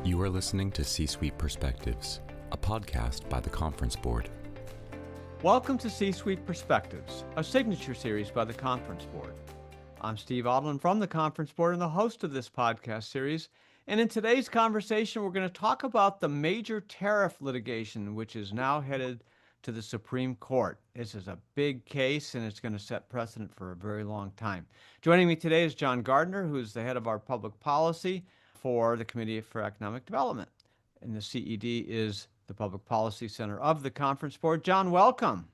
You are listening to C-Suite Perspectives, a podcast by the Conference Board. Welcome to C-Suite Perspectives, a signature series by the Conference Board. I'm Steve Odland from the Conference Board and the host of this podcast series. And in today's conversation, we're going to talk about the major tariff litigation, which is now headed to the Supreme Court. This is a big case, and it's going to set precedent for a very long time. Joining me today is John Gardner, who's the head of our public policy for the Committee for Economic Development. And the CED is the Public Policy Center of the Conference Board. John, welcome.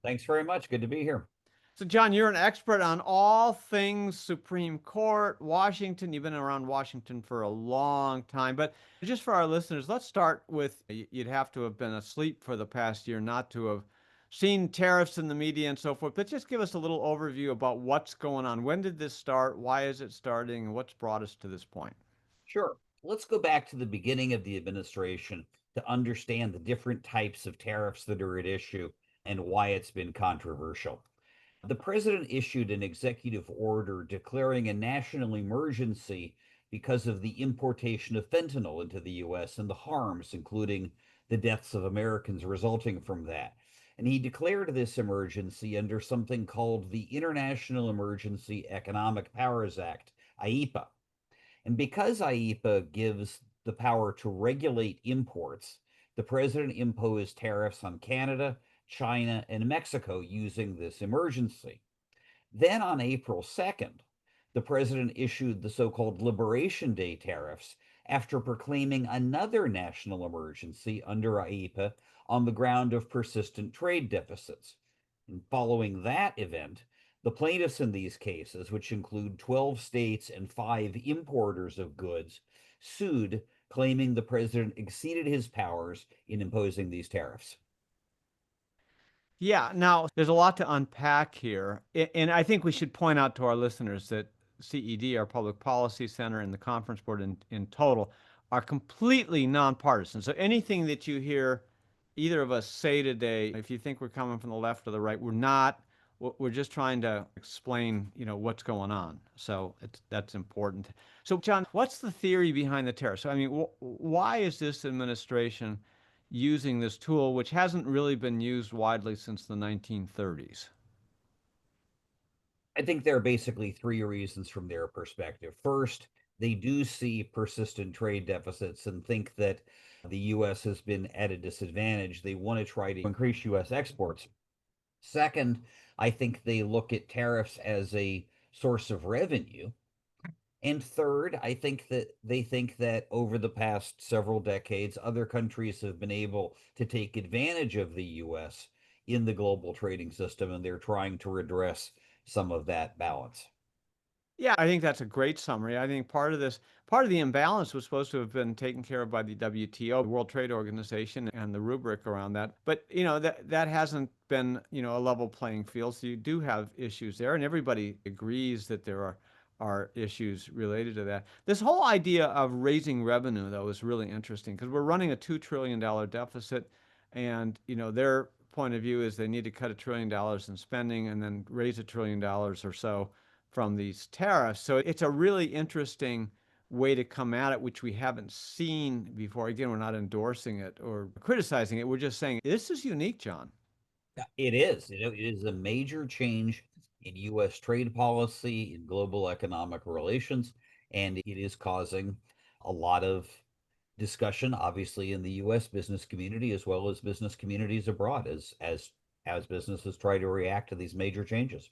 Thanks very much. Good to be here. So, John, you're an expert on all things Supreme Court, Washington. You've been around Washington for a long time. But just for our listeners, let's start with, you'd have to have been asleep for the past year not to have seen tariffs in the media and so forth. But just give us a little overview about what's going on. When did this start? Why is it starting? And what's brought us to this point? Sure. Let's go back to the beginning of the administration to understand the different types of tariffs that are at issue and why it's been controversial. The president issued an executive order declaring a national emergency because of the importation of fentanyl into the U.S. and the harms, including the deaths of Americans resulting from that. And he declared this emergency under something called the International Emergency Economic Powers Act, IEEPA. And because IEEPA gives the power to regulate imports, the president imposed tariffs on Canada, China, and Mexico using this emergency. Then on April 2nd, the president issued the so-called Liberation Day tariffs after proclaiming another national emergency under IEEPA on the ground of persistent trade deficits. And following that event, the plaintiffs in these cases, which include 12 states and 5 importers of goods, sued, claiming the president exceeded his powers in imposing these tariffs. Yeah, now there's a lot to unpack here. And I think we should point out to our listeners that CED, our Public Policy Center, and the Conference Board in total are completely nonpartisan. So anything that you hear either of us say today, if you think we're coming from the left or the right, we're not. We're just trying to explain, what's going on. So that's important. So, John, what's the theory behind the tariffs? So, I mean, why is this administration using this tool, which hasn't really been used widely since the 1930s? I think there are basically 3 reasons from their perspective. First, they do see persistent trade deficits and think that the U.S. has been at a disadvantage. They want to try to increase U.S. exports. Second, I think they look at tariffs as a source of revenue. And third, I think that they think that over the past several decades, other countries have been able to take advantage of the U.S. in the global trading system, and they're trying to redress some of that balance. Yeah, I think that's a great summary. I think part of the imbalance was supposed to have been taken care of by the WTO, the World Trade Organization, and the rubric around that. But, that hasn't been, a level playing field. So you do have issues there, and everybody agrees that there are issues related to that. This whole idea of raising revenue, though, is really interesting because we're running a $2 trillion deficit, and, their point of view is they need to cut $1 trillion in spending and then raise $1 trillion or so from these tariffs. So it's a really interesting way to come at it, which we haven't seen before. Again, we're not endorsing it or criticizing it. We're just saying this is unique, John. It is. It is a major change in U.S. trade policy, in global economic relations, and it is causing a lot of discussion, obviously, in the U.S. business community as well as business communities abroad as businesses try to react to these major changes.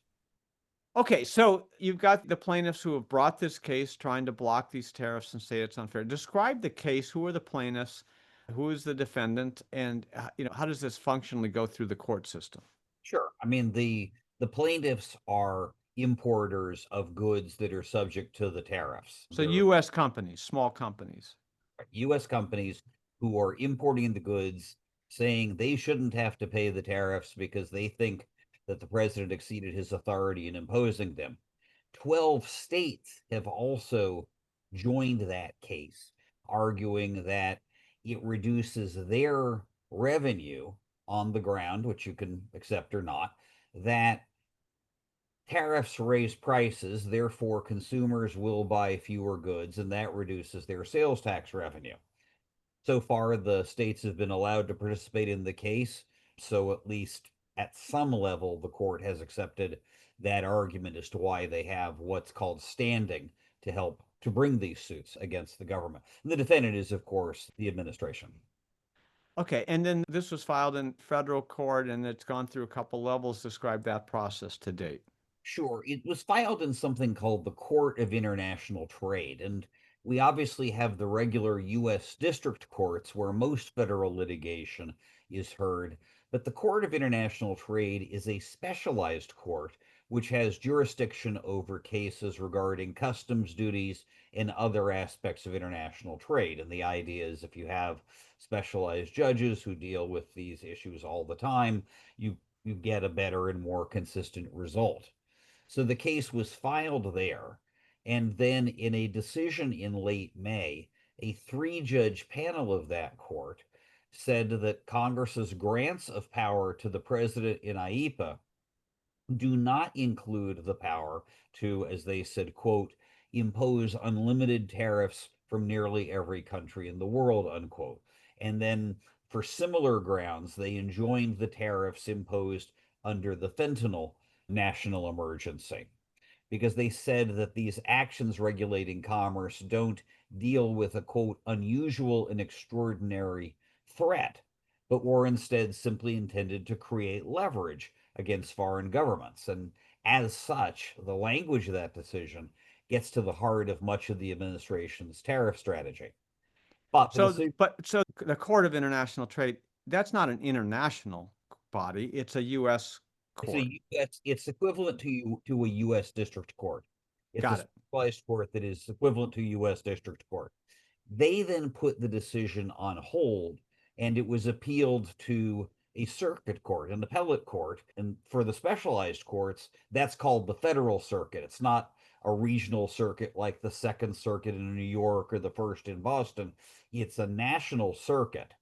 Okay, so you've got the plaintiffs who have brought this case trying to block these tariffs and say it's unfair. Describe the case. Who are the plaintiffs? Who is the defendant? And how does this functionally go through the court system? Sure. I mean, the plaintiffs are importers of goods that are subject to the tariffs. So They're U.S. companies, small companies. U.S. companies who are importing the goods, saying they shouldn't have to pay the tariffs because they think that the president exceeded his authority in imposing them. 12 states have also joined that case, arguing that it reduces their revenue on the ground, which you can accept or not, that Tariffs raise prices, therefore consumers will buy fewer goods, and that reduces their sales tax revenue. So far, the states have been allowed to participate in the case, so at least at some level, the court has accepted that argument as to why they have what's called standing to help to bring these suits against the government. And the defendant is, of course, the administration. Okay, and then this was filed in federal court and it's gone through a couple levels. Describe that process to date. Sure. It was filed in something called the Court of International Trade. And we obviously have the regular U.S. district courts where most federal litigation is heard. But the Court of International Trade is a specialized court which has jurisdiction over cases regarding customs duties and other aspects of international trade. And the idea is if you have specialized judges who deal with these issues all the time, you get a better and more consistent result. So the case was filed there. And then in a decision in late May, a 3-judge panel of that court said that Congress's grants of power to the president in IEPA do not include the power to, as they said, quote, impose unlimited tariffs from nearly every country in the world, unquote. And then for similar grounds, they enjoined the tariffs imposed under the fentanyl national emergency because they said that these actions regulating commerce don't deal with a quote unusual and extraordinary threat, but were instead simply intended to create leverage against foreign governments. And as such, the language of that decision gets to the heart of much of the administration's tariff strategy. But So the Court of International Trade, that's not an international body, it's a U.S. court. It's equivalent to a U.S. district court. It's Got a it. specialized court that is equivalent to U.S. district court. They then put the decision on hold, and it was appealed to a circuit court, an appellate court. And for the specialized courts, that's called the federal circuit. It's not a regional circuit like the Second Circuit in New York or the First in Boston. It's a national circuit.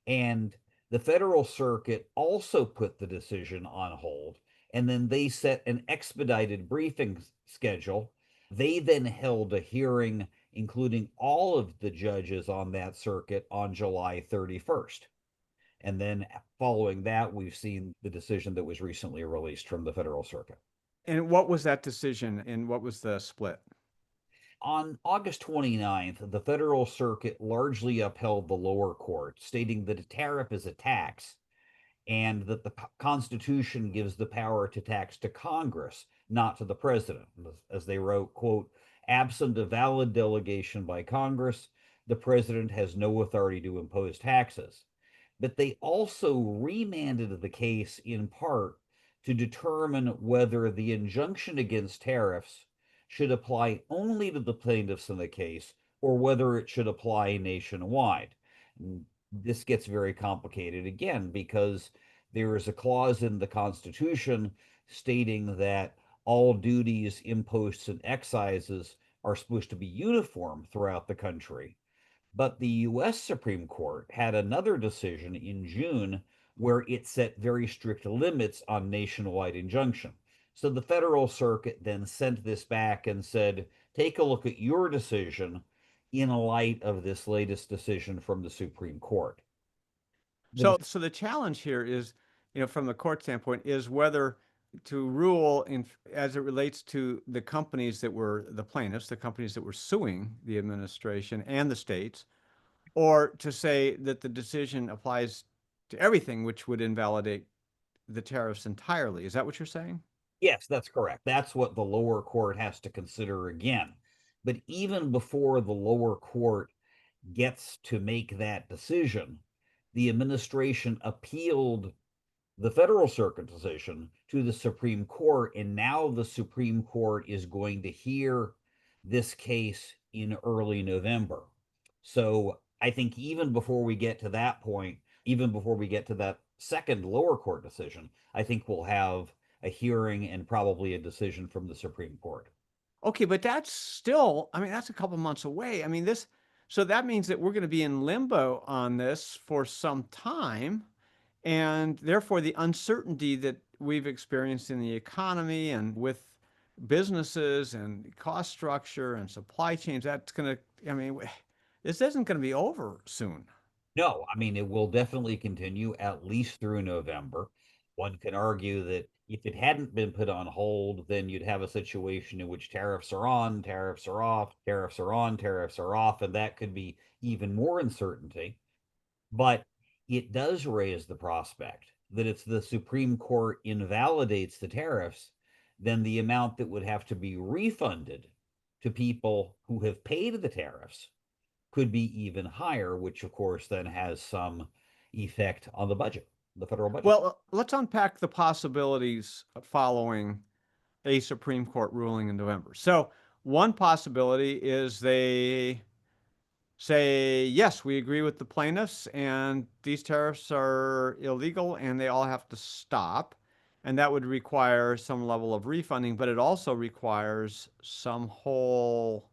And the federal circuit also put the decision on hold. And then they set an expedited briefing schedule. They then held a hearing, including all of the judges on that circuit, on July 31st. And then following that, we've seen the decision that was recently released from the federal circuit. And what was that decision and what was the split? On August 29th, the federal circuit largely upheld the lower court, stating that a tariff is a tax and that the Constitution gives the power to tax to Congress, not to the president. As they wrote, quote, absent a valid delegation by Congress, the president has no authority to impose taxes. But they also remanded the case in part to determine whether the injunction against tariffs should apply only to the plaintiffs in the case or whether it should apply nationwide. This gets very complicated again because there is a clause in the Constitution stating that all duties, imposts, and excises are supposed to be uniform throughout the country. But the U.S. Supreme Court had another decision in June where it set very strict limits on nationwide injunction. So the federal circuit then sent this back and said, take a look at your decision in light of this latest decision from the Supreme Court. So the challenge here is, from the court standpoint, is whether to rule in as it relates to the companies that were the plaintiffs, the companies that were suing the administration and the states, or to say that the decision applies to everything, which would invalidate the tariffs entirely. Is that what you're saying? Yes, that's correct. That's what the lower court has to consider again. But even before the lower court gets to make that decision, the administration appealed the federal circuit decision to the Supreme Court, and now the Supreme Court is going to hear this case in early November. So I think even before we get to that point, even before we get to that second lower court decision, I think we'll have a hearing and probably a decision from the Supreme Court. Okay, but that's still, that's a couple months away. So that means that we're going to be in limbo on this for some time. And therefore, the uncertainty that we've experienced in the economy and with businesses and cost structure and supply chains, that's going to, I mean, this isn't going to be over soon. No, I mean, it will definitely continue at least through November. One can argue that if it hadn't been put on hold, then you'd have a situation in which tariffs are on, tariffs are off, tariffs are on, tariffs are off, and that could be even more uncertainty. But it does raise the prospect that if the Supreme Court invalidates the tariffs, then the amount that would have to be refunded to people who have paid the tariffs could be even higher, which of course then has some effect on the budget, the federal budget. Well, let's unpack the possibilities following a Supreme Court ruling in November. So, one possibility is they say, yes, we agree with the plaintiffs, and these tariffs are illegal and they all have to stop. And that would require some level of refunding, but it also requires some whole,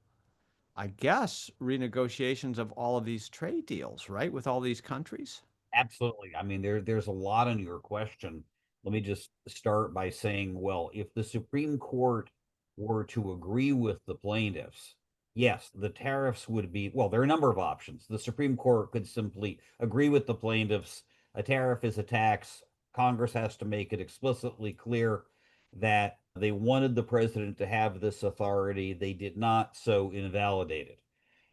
I guess, renegotiations of all of these trade deals, right, with all these countries. Absolutely. I mean, there's a lot in your question. Let me just start by saying, well, if the Supreme Court were to agree with the plaintiffs, yes, the tariffs would be, well, there are a number of options. The Supreme Court could simply agree with the plaintiffs. A tariff is a tax. Congress has to make it explicitly clear that they wanted the president to have this authority. They did not, so invalidate it.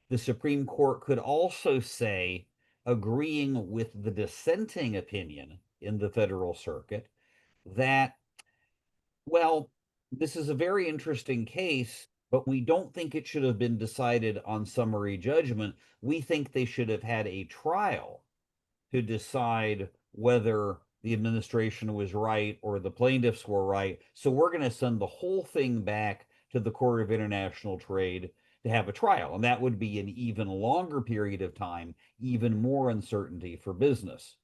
The Supreme Court could also say, agreeing with the dissenting opinion in the Federal Circuit, that, well, this is a very interesting case, but we don't think it should have been decided on summary judgment. We think they should have had a trial to decide whether the administration was right or the plaintiffs were right. So we're going to send the whole thing back to the Court of International Trade to have a trial. And that would be an even longer period of time, even more uncertainty for business.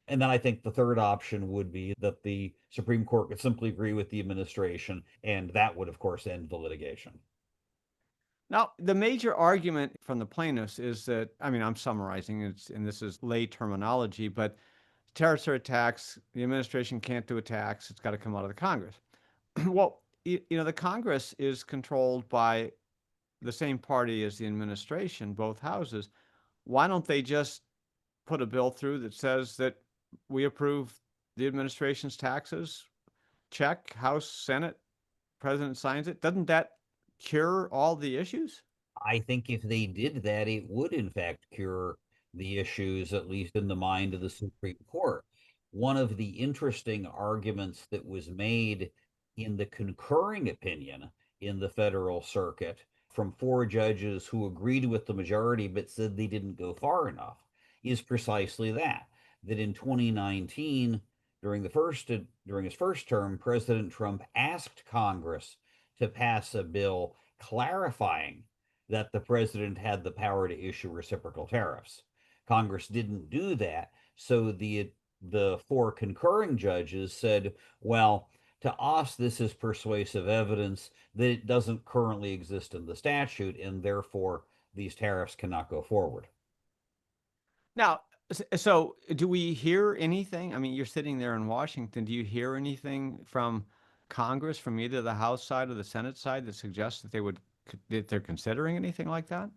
And then I think the third option would be that the Supreme Court could simply agree with the administration, and that would, of course, end the litigation. Now, the major argument from the plaintiffs is that, I mean, I'm summarizing, and this is lay terminology, but tariffs are a tax. The administration can't do a tax. It's got to come out of the Congress. Well, the Congress is controlled by the same party as the administration, both houses. Why don't they just put a bill through that says that we approve the administration's taxes? Check, House, Senate, President signs it. Doesn't that cure all the issues? I think if they did that, it would in fact cure the issues, at least in the mind of the Supreme Court. One of the interesting arguments that was made in the concurring opinion in the Federal Circuit from four judges who agreed with the majority but said they didn't go far enough is precisely that in 2019, during his first term, President Trump asked Congress to pass a bill clarifying that the president had the power to issue reciprocal tariffs. Congress didn't do that, so the four concurring judges said, well, to us, this is persuasive evidence that it doesn't currently exist in the statute, and therefore these tariffs cannot go forward. Now, so do we hear anything? I mean, you're sitting there in Washington. Do you hear anything from Congress, from either the House side or the Senate side, that suggests that that they're considering anything like that?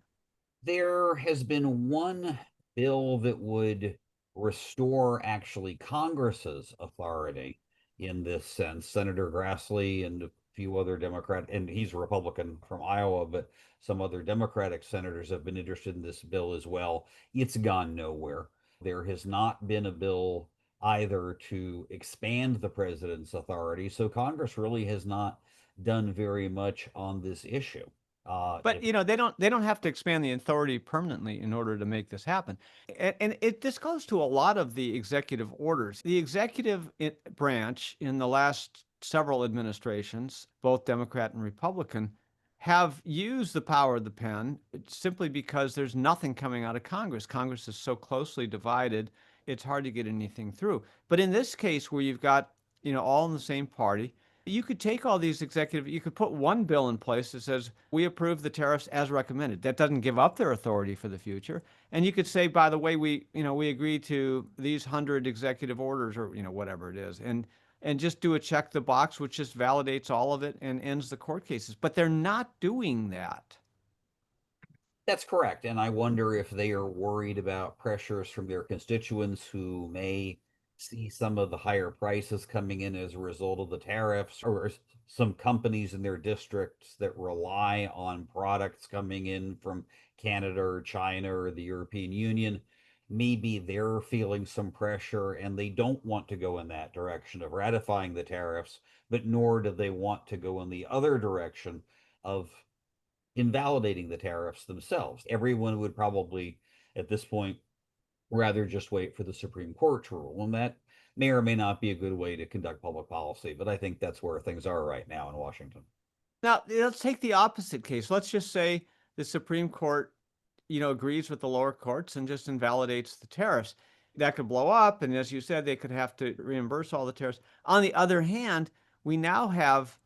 There has been one bill that would restore actually Congress's authority in this sense. Senator Grassley and a few other Democrat, and he's a Republican from Iowa, but some other Democratic senators have been interested in this bill as well. It's gone nowhere. There has not been a bill either to expand the president's authority, so Congress really has not done very much on this issue. But they don't have to expand the authority permanently in order to make this happen. And this goes to a lot of the executive orders. The executive branch in the last several administrations, both Democrat and Republican, have used the power of the pen simply because there's nothing coming out of Congress. Congress is so closely divided, it's hard to get anything through. But in this case, where you've got all in the same party, You could take all these you could put one bill in place that says, we approve the tariffs as recommended. That doesn't give up their authority for the future. And you could say, by the way, we agree to these 100 executive orders or, whatever it is. And just do a check the box, which just validates all of it and ends the court cases. But they're not doing that. That's correct. And I wonder if they are worried about pressures from their constituents who may see some of the higher prices coming in as a result of the tariffs, or some companies in their districts that rely on products coming in from Canada or China or the European Union. Maybe they're feeling some pressure and they don't want to go in that direction of ratifying the tariffs, but nor do they want to go in the other direction of invalidating the tariffs themselves. Everyone would probably, at this point, rather just wait for the Supreme Court to rule. And that may or may not be a good way to conduct public policy. But I think that's where things are right now in Washington. Now, let's take the opposite case. Let's just say the Supreme Court, agrees with the lower courts and just invalidates the tariffs. That could blow up. And as you said, they could have to reimburse all the tariffs. On the other hand, we now have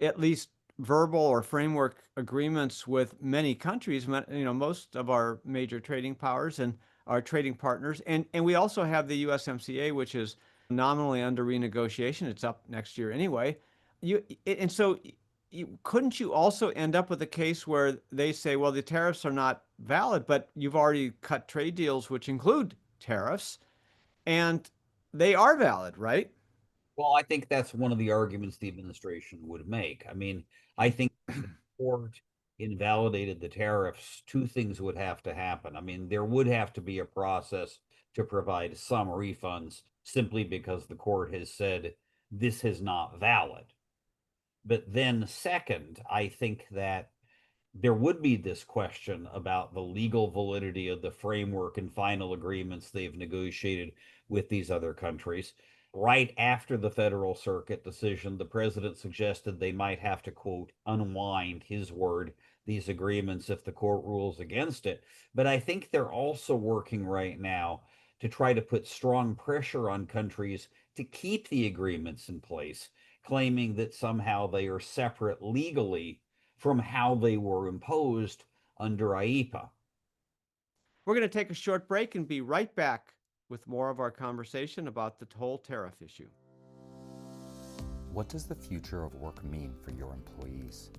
at least verbal or framework agreements with many countries, most of our major trading powers and our trading partners. And we also have the USMCA, which is nominally under renegotiation. It's up next year anyway. So couldn't you also end up with a case where they say, well, the tariffs are not valid, but you've already cut trade deals which include tariffs, and they are valid, right? Well, I think that's one of the arguments the administration would make. I mean, I think if the court invalidated the tariffs, two things would have to happen. I mean, there would have to be a process to provide some refunds simply because the court has said this is not valid. But then, second, I think that there would be this question about the legal validity of the framework and final agreements they've negotiated with these other countries. Right after the Federal Circuit decision, the president suggested they might have to, quote, unwind, his word, these agreements if the court rules against it. But I think they're also working right now to try to put strong pressure on countries to keep the agreements in place, claiming that somehow they are separate legally from how they were imposed under IEPA. We're going to take a short break and be right back with more of our conversation about the whole tariff issue. What does the future of work mean for your employees?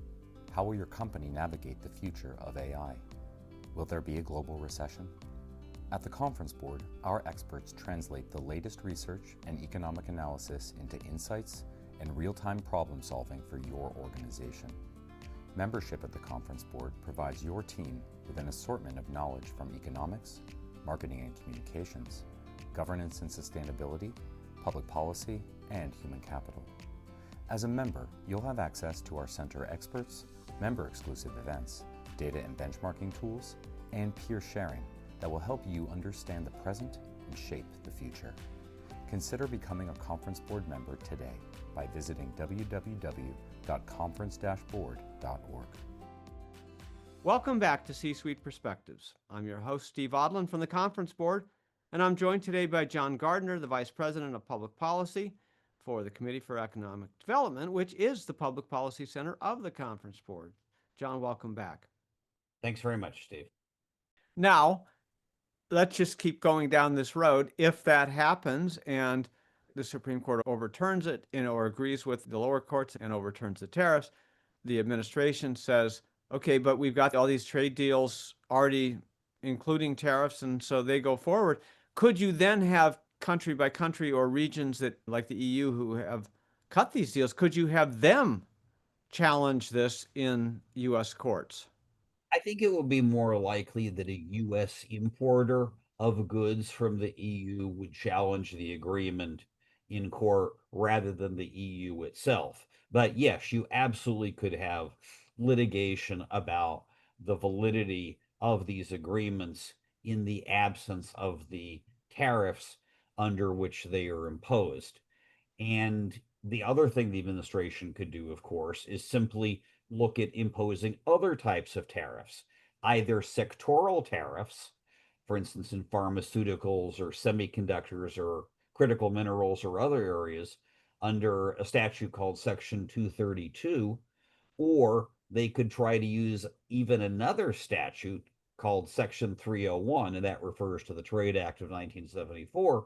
How will your company navigate the future of AI? Will there be a global recession? At the Conference Board, our experts translate the latest research and economic analysis into insights and real-time problem solving for your organization. Membership at the Conference Board provides your team with an assortment of knowledge from economics, marketing and communications, governance and sustainability, public policy, and human capital. As a member, you'll have access to our center experts, member-exclusive events, data and benchmarking tools, and peer sharing that will help you understand the present and shape the future. Consider becoming a Conference Board member today by visiting www.conference-board.org. Welcome back to C-Suite Perspectives. I'm your host, Steve Odland from the Conference Board, and I'm joined today by John Gardner, the Vice President of Public Policy for the Committee for Economic Development, which is the Public Policy Center of the Conference Board. John, welcome back. Thanks very much, Steve. Now, let's just keep going down this road. If that happens and the Supreme Court overturns it, or agrees with the lower courts and overturns the tariffs, the administration says, okay, but we've got all these trade deals already including tariffs, and so they go forward. Could you then have country by country or regions that, like the EU, who have cut these deals, could you have them challenge this in U.S. courts? I think it would be more likely that a U.S. importer of goods from the EU would challenge the agreement in court rather than the EU itself. But yes, you absolutely could have litigation about the validity of these agreements in the absence of the tariffs under which they are imposed. And the other thing the administration could do, of course, is simply look at imposing other types of tariffs, either sectoral tariffs, for instance, in pharmaceuticals or semiconductors or critical minerals or other areas, under a statute called Section 232, or they could try to use even another statute called Section 301, and that refers to the Trade Act of 1974,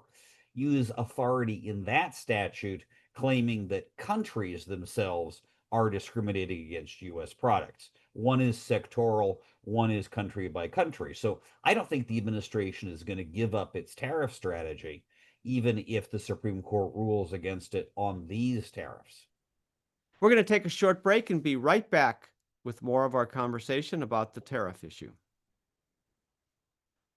use authority in that statute claiming that countries themselves are discriminating against U.S. products. One is sectoral, one is country by country. So I don't think the administration is going to give up its tariff strategy, even if the Supreme Court rules against it on these tariffs. We're going to take a short break and be right back with more of our conversation about the tariff issue.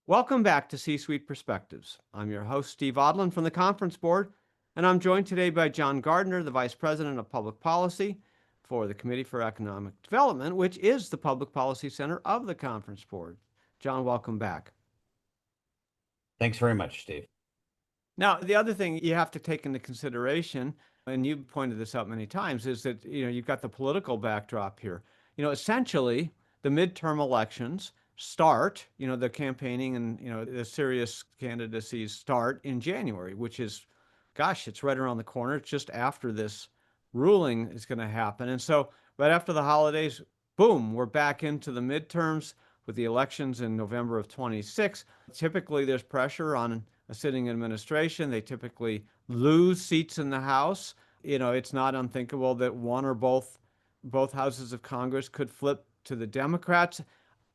Welcome back to C-Suite Perspectives. I'm your host, Steve Odland from the Conference Board, and I'm joined today by John Gardner, the Vice President of Public Policy for the Committee for Economic Development, which is the public policy center of the Conference Board. John, welcome back. Thanks very much, Steve. Now, the other thing you have to take into consideration, and you pointed this out many times, is that you've got the political backdrop here. Essentially, the midterm elections start, the campaigning and the serious candidacies start in January, which is, gosh, it's right around the corner. It's just after this ruling is going to happen. And so right after the holidays, boom, we're back into the midterms with the elections in November of 26. Typically, there's pressure on a sitting administration. They typically lose seats in the House. It's not unthinkable that one or both houses of Congress could flip to the Democrats.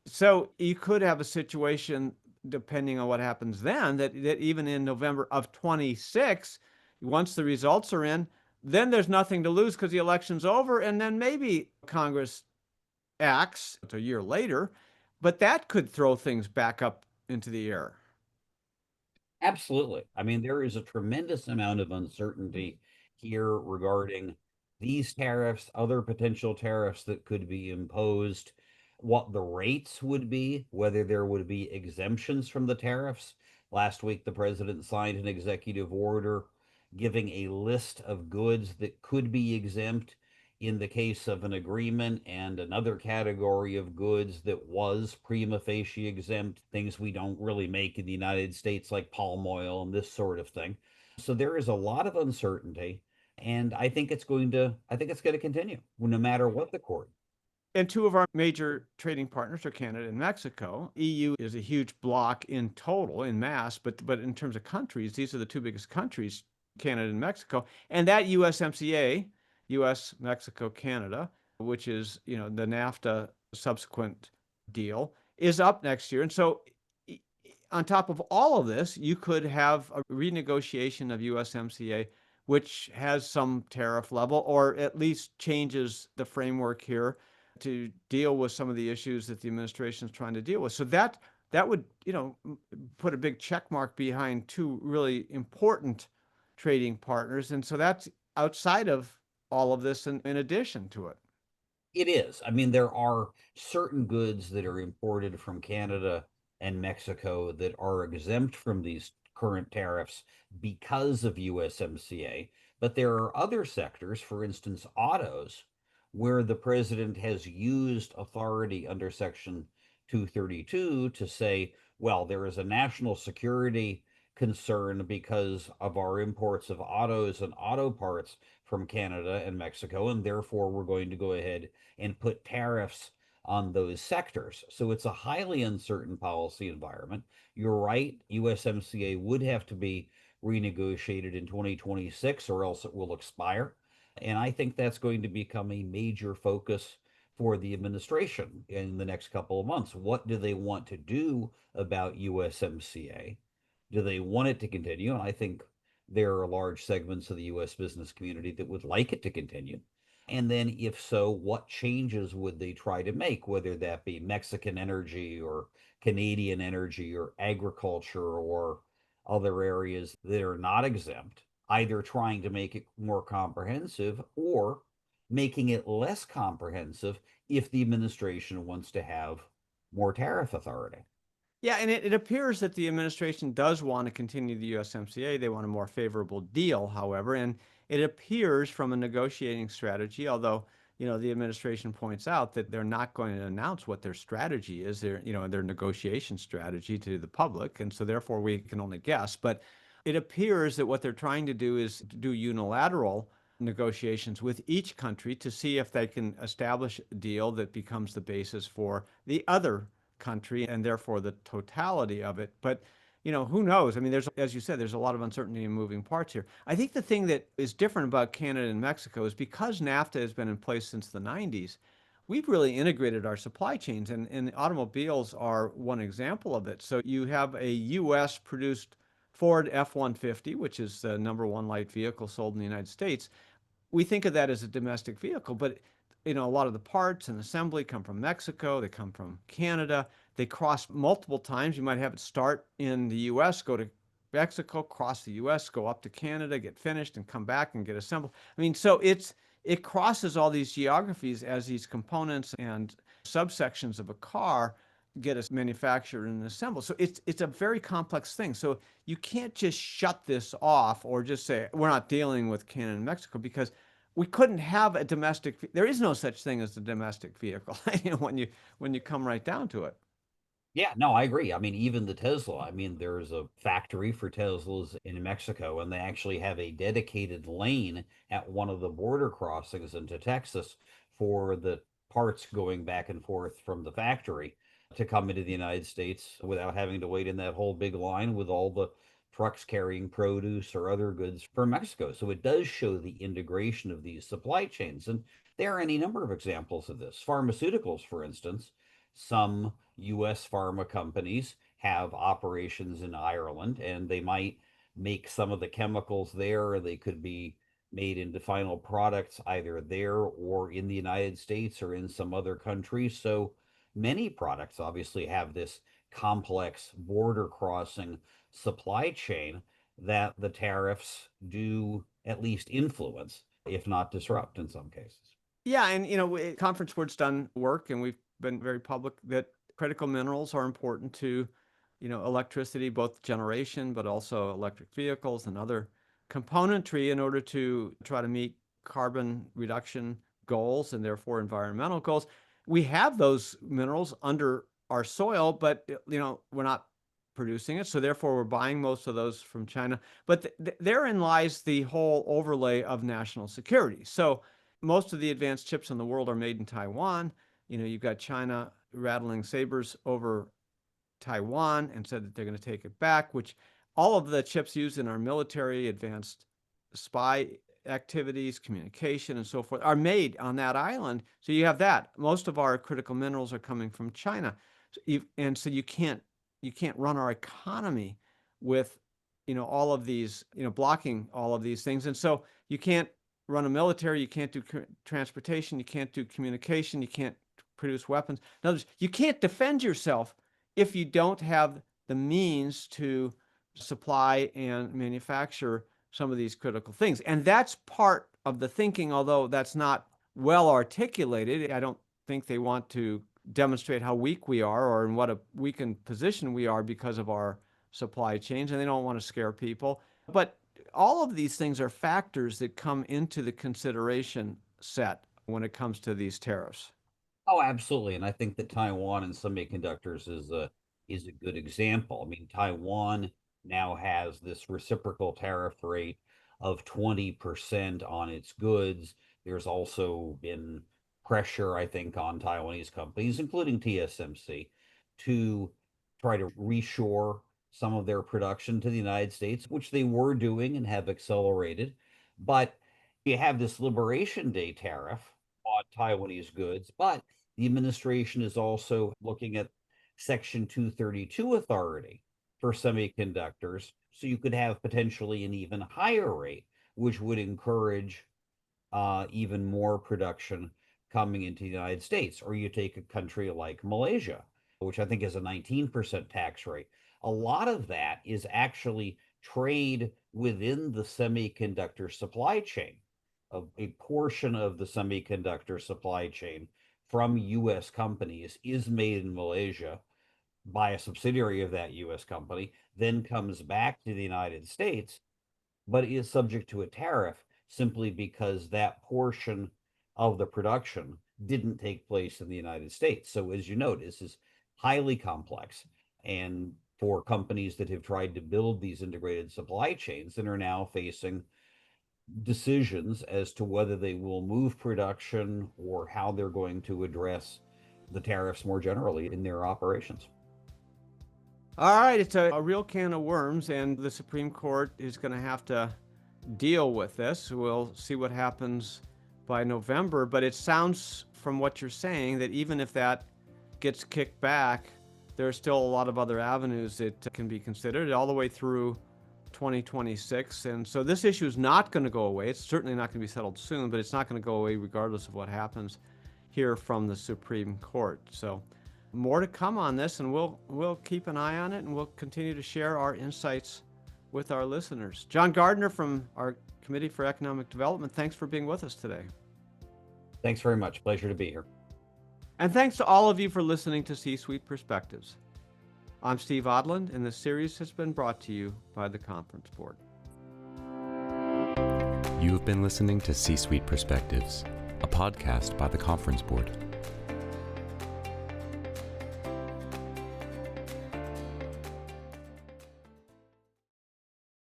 So you could have a situation, depending on what happens then, that even in November of 26, once the results are in, then there's nothing to lose because the election's over, and then maybe Congress acts a year later, but that could throw things back up into the air. Absolutely. I mean, there is a tremendous amount of uncertainty here regarding these tariffs, other potential tariffs that could be imposed, what the rates would be, whether there would be exemptions from the tariffs. Last week, the president signed an executive order giving a list of goods that could be exempt in the case of an agreement, and another category of goods that was prima facie exempt, things we don't really make in the United States, like palm oil and this sort of thing. So there is a lot of uncertainty, and I think it's going to continue no matter what the court. And two of our major trading partners are Canada and Mexico. EU is a huge bloc in total, in mass, but in terms of countries, these are the two biggest countries, Canada and Mexico. And that USMCA, US, Mexico, Canada, which is, the NAFTA subsequent deal, is up next year. And so on top of all of this, you could have a renegotiation of USMCA, which has some tariff level, or at least changes the framework here to deal with some of the issues that the administration is trying to deal with. So that would, put a big check mark behind two really important trading partners. And so that's outside of all of this in addition to it. It is. I mean, there are certain goods that are imported from Canada and Mexico that are exempt from these current tariffs because of USMCA, but there are other sectors, for instance, autos, where the president has used authority under Section 232 to say, well, there is a national security concern because of our imports of autos and auto parts from Canada and Mexico, and therefore we're going to go ahead and put tariffs on those sectors. So it's a highly uncertain policy environment. You're right, USMCA would have to be renegotiated in 2026 or else it will expire. And I think that's going to become a major focus for the administration in the next couple of months. What do they want to do about USMCA? Do they want it to continue? And I think there are large segments of the U.S. business community that would like it to continue. And then, if so, what changes would they try to make, whether that be Mexican energy or Canadian energy or agriculture or other areas that are not exempt, either trying to make it more comprehensive or making it less comprehensive if the administration wants to have more tariff authority. Yeah, and it appears that the administration does want to continue the USMCA. They want a more favorable deal, however, and it appears from a negotiating strategy, although, the administration points out that they're not going to announce what their strategy is, their negotiation strategy to the public, and so therefore we can only guess. But it appears that what they're trying to do is to do unilateral negotiations with each country to see if they can establish a deal that becomes the basis for the other country and therefore the totality of it. But who knows? I mean, as you said, there's a lot of uncertainty and moving parts here. I think the thing that is different about Canada and Mexico is because NAFTA has been in place since the 90s, we've really integrated our supply chains, and automobiles are one example of it. So you have a U.S. produced Ford F-150, which is the number one light vehicle sold in the United States. We think of that as a domestic vehicle, but a lot of the parts and assembly come from Mexico, they come from Canada, they cross multiple times. You might have it start in the US, go to Mexico, cross the US, go up to Canada, get finished, and come back and get assembled. I mean, so it crosses all these geographies as these components and subsections of a car get us manufactured and assembled. So it's a very complex thing. So you can't just shut this off or just say we're not dealing with Canada and Mexico, because we couldn't have a domestic. There is no such thing as a domestic vehicle. When you come right down to it. Yeah, no, I agree. I mean, even the Tesla, I mean, there's a factory for Teslas in Mexico, and they actually have a dedicated lane at one of the border crossings into Texas for the parts going back and forth from the factory to come into the United States without having to wait in that whole big line with all the trucks carrying produce or other goods from Mexico. So it does show the integration of these supply chains. And there are any number of examples of this. Pharmaceuticals, for instance, some US pharma companies have operations in Ireland, and they might make some of the chemicals there, or they could be made into final products either there or in the United States or in some other country. So many products obviously have this complex border crossing supply chain that the tariffs do at least influence, if not disrupt in some cases. Yeah, and Conference Board's done work, and we've been very public that critical minerals are important to, electricity, both generation, but also electric vehicles and other componentry in order to try to meet carbon reduction goals and therefore environmental goals. We have those minerals under our soil, but we're not producing it, so therefore we're buying most of those from China. But therein lies the whole overlay of national security. So most of the advanced chips in the world are made in Taiwan. You've got China rattling sabers over Taiwan and said that they're going to take it back, which all of the chips used in our military, advanced spy activities, communication, and so forth are made on that island. So you have that. Most of our critical minerals are coming from China. And so you can't run our economy with, all of these, blocking all of these things. And so you can't run a military, you can't do transportation, you can't do communication, you can't produce weapons. In other words, you can't defend yourself if you don't have the means to supply and manufacture some of these critical things. And that's part of the thinking, although that's not well articulated. I don't think they want to demonstrate how weak we are or in what a weakened position we are because of our supply chains, and they don't want to scare people. But all of these things are factors that come into the consideration set when it comes to these tariffs. Oh, absolutely. And I think that Taiwan and semiconductors is a good example. I mean, Taiwan now has this reciprocal tariff rate of 20% on its goods. There's also been pressure, I think, on Taiwanese companies, including TSMC, to try to reshore some of their production to the United States, which they were doing and have accelerated. But you have this Liberation Day tariff on Taiwanese goods, but the administration is also looking at Section 232 authority for semiconductors. So you could have potentially an even higher rate, which would encourage even more production coming into the United States. Or you take a country like Malaysia, which I think is a 19% tax rate. A lot of that is actually trade within the semiconductor supply chain. A portion of the semiconductor supply chain from US companies is made in Malaysia by a subsidiary of that US company, then comes back to the United States, but is subject to a tariff simply because that portion of the production didn't take place in the United States. So as you note, this is highly complex. And for companies that have tried to build these integrated supply chains and are now facing decisions as to whether they will move production or how they're going to address the tariffs more generally in their operations. All right, it's a real can of worms, and the Supreme Court is going to have to deal with this. We'll see what happens by November, but it sounds from what you're saying that even if that gets kicked back, there are still a lot of other avenues that can be considered all the way through 2026. And so this issue is not going to go away. It's certainly not going to be settled soon, but it's not going to go away regardless of what happens here from the Supreme Court. So more to come on this, and we'll keep an eye on it, and we'll continue to share our insights with our listeners. John Gardner from our Committee for Economic Development, thanks for being with us today. Thanks very much. Pleasure to be here. And thanks to all of you for listening to C-Suite Perspectives. I'm Steve Odland, and this series has been brought to you by the Conference Board. You have been listening to C-Suite Perspectives, a podcast by the Conference Board.